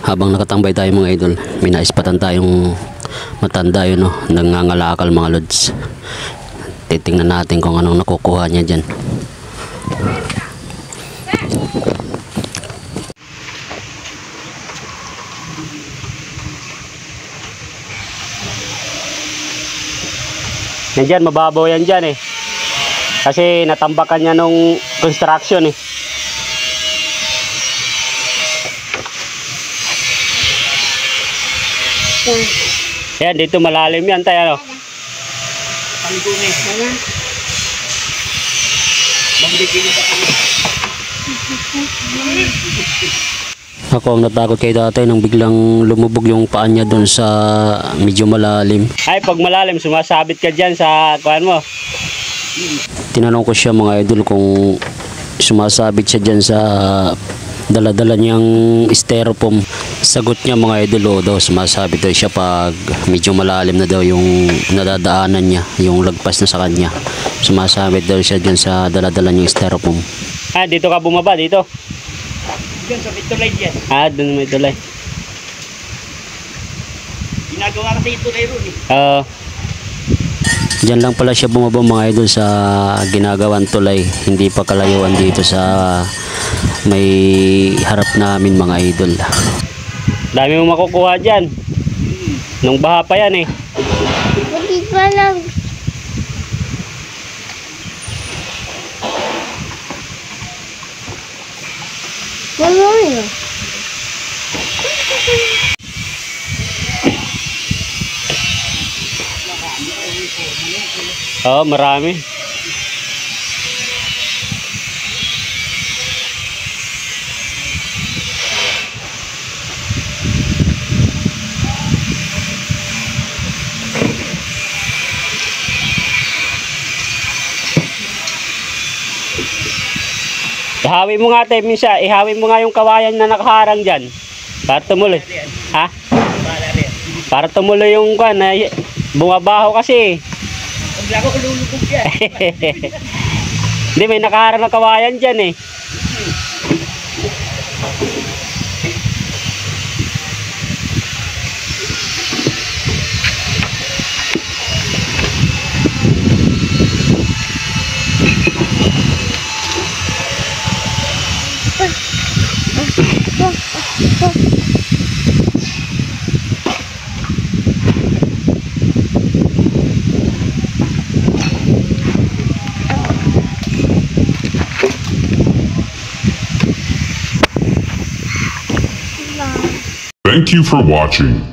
Habang nakatambay tayo mga idol, may naispatan tayong matanda yun, no? Nangangalakal mga lods. Titingnan natin kung anong nakukuha niya dyan. Yan dyan, mababaw yan dyan eh. Kasi natambakan niya nung construction eh. Yan, dito malalim yan tayo, ano? Ako ang natakot kay tatay nang biglang lumubog yung paa niya doon sa medyo malalim. Ay, pag malalim, sumasabit ka dyan sa kuhan mo. Tinanong ko siya mga idol kung sumasabit siya dyan sa dala-dala niyang styrofoam. Sagot niya mga idol, daw sumasabit daw siya pag medyo malalim na daw yung nadadaanan niya, yung lagpas na sa kanya. Sumasabit daw siya dyan sa dala-dala niyang styrofoam. Ah, dito ka bumaba, dito? Diyan sa may tulay dyan. Ah, doon may tulay. Ginagawa kasi ito na ron eh. Diyan lang pala siya bumaba mga idol sa ginagawang tulay. Hindi pa kalayuan dito sa may harap namin mga idol. Dami mo makukuha dyan. Nung baha pa yan eh. Hindi pa lang. Wala yun. Oo, marami. Ihawi mo nga tayo minsan, ihawi mo nga yung kawayan na nakaharang dyan. Para tumuloy. Ha? Para tumuloy yung kan, bumabaho kasi. Huwag lang ako lulubog yan. Hindi, may nakaharang na kawayan dyan eh. Thank you for watching.